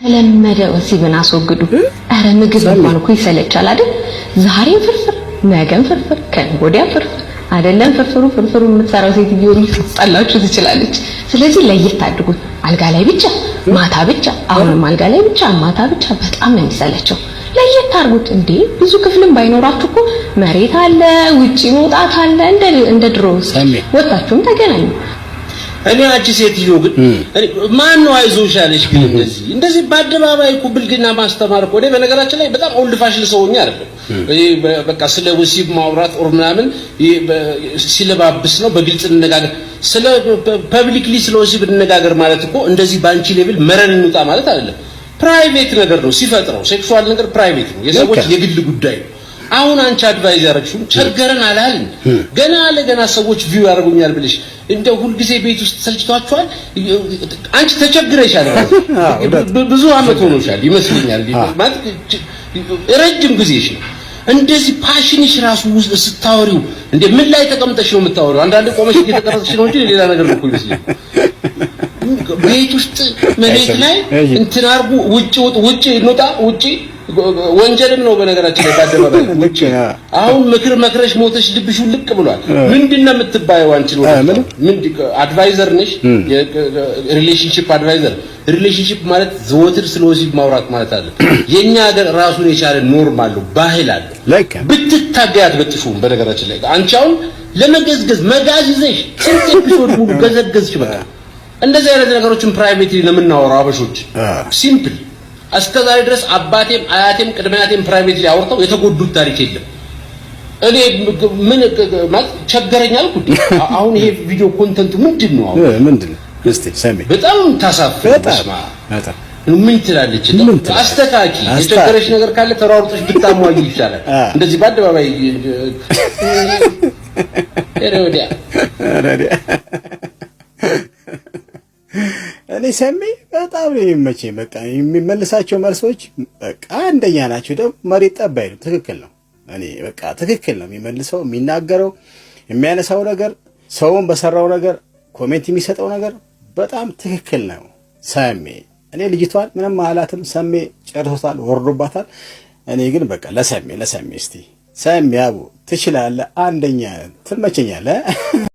ተለመደ ወሲብን አስወግዱ። አረ ምግብ እንኳን እኮ ይሰለቻል አይደል? ዛሬ ፍርፍር፣ ነገም ፍርፍር፣ ከነገ ወዲያ ፍርፍር አይደለም። ፍርፍሩ የምትሰራው ሴትዮ ልትጣላችሁ ትችላለች። ስለዚህ ለየት አድርጉት። አልጋ ላይ ብቻ ማታ ብቻ፣ አሁንም አልጋ ላይ ብቻ ማታ ብቻ በጣም ነው የሚሰለቸው። ለየት አድርጉት። እንዴ ብዙ ክፍልም ባይኖራችሁ እኮ መሬት አለ፣ ውጪ መውጣት አለ። እንደ ድሮ ወጣችሁም ተገናኙ። እኔ አንቺ ሴትዮ ግን ማን ነው አይዞሽ ያለሽ? ግን እንደዚህ በአደባባይ እኮ ብልግና ማስተማር እኮ እኔ በነገራችን ላይ በጣም ኦልድ ፋሽን ሰውኛ አይደለም። በቃ ስለ ወሲብ ማውራት ኦር ምናምን ሲለባብስ ነው። በግልጽ እንነጋገር፣ ስለ ፐብሊክሊ ስለ ወሲብ እንነጋገር ማለት እኮ እንደዚህ ባንቺ ሌቭል መረን እንውጣ ማለት አይደለም። ፕራይቬት ነገር ነው ሲፈጥረው። ሴክሱዋል ነገር ፕራይቬት ነው፣ የሰዎች የግል ጉዳይ ነው። አሁን አንቺ አድቫይዝ ያደረግሽው ቸገረን አላልን? ገና ሰዎች ቪው ያደርጉኛል ብለሽ እንደው ሁሉ ጊዜ ቤት ውስጥ ሰልችቷቸዋል። አንቺ ተቸግረሻል ማለት ብዙ አመት ሆኖሻል ይመስለኛል። ማለት ረጅም ጊዜሽ ነው። እንደዚህ ፓሽንሽ ራሱ ስታወሪው እንደ ምን ላይ ተቀምጠሽ ነው የምታወሪው? አንዳንድ ቆመሽ እየተቀረጽሽ ነው እንጂ ሌላ ነገር ነው እኮ ይመስለኛል። ቤት ውስጥ መሬት ላይ እንትን አርጉ፣ ውጪ እንውጣ፣ ውጪ ወንጀልም ነው በነገራችን ላይ ባደረባይ ውጪ። አሁን መክረሽ ሞተሽ ልብሽ ልቅ ብሏል። ምንድነው የምትባየው አንቺ? አድቫይዘር ነሽ፣ ሪሌሽንሺፕ አድቫይዘር። ሪሌሽንሺፕ ማለት ዘወትር ስለ ወሲብ ማውራት ማለት አለ። የኛ ሀገር ራሱን የቻለ ኖርም አለው፣ ባህል አለው። ብትታገያት በጥሹም በነገራችን ላይ አንቺ አሁን ለመገዝገዝ መጋዝ ይዘሽ ስንት ኤፒሶድ ሙሉ ገዘገዝሽ። በቃ እንደዚህ አይነት ነገሮችን ፕራይቬትሊ ለምናወራው አበሾች ሲምፕል እስከዛሬ ድረስ አባቴም አያቴም ቅድመ አያቴም ፕራይቬትሊ አውርተው የተጎዱት ታሪክ የለም። እኔ ምን ማለት ቸገረኝ አልኩ። አሁን ይሄ ቪዲዮ ኮንተንቱ ምንድነው? አሁን ምንድነው? እስቲ ሰሚ በጣም ታሳፍር። ምን ትላለች? አስተካኪ። የቸገረሽ ነገር ካለ ተራውርጦሽ ብታሟይ ይሻላል። እንደዚህ በአደባባይ ረዲያ እኔ ሰሚ በጣም ነው የሚመቸኝ። በቃ የሚመልሳቸው መልሶች በቃ አንደኛ ናቸው። ደግሞ መሬት ጠብ አይልም። ትክክል ነው። እኔ በቃ ትክክል ነው የሚመልሰው፣ የሚናገረው፣ የሚያነሳው ነገር፣ ሰውን በሰራው ነገር ኮሜንት የሚሰጠው ነገር በጣም ትክክል ነው ሰሜ። እኔ ልጅቷን ምንም አላትም። ሰሜ ጨርሶታል፣ ወርዶባታል። እኔ ግን በቃ ለሰሜ እስቲ ሰሜ አቡ ትችላለህ፣ አንደኛ ትመቸኛለህ።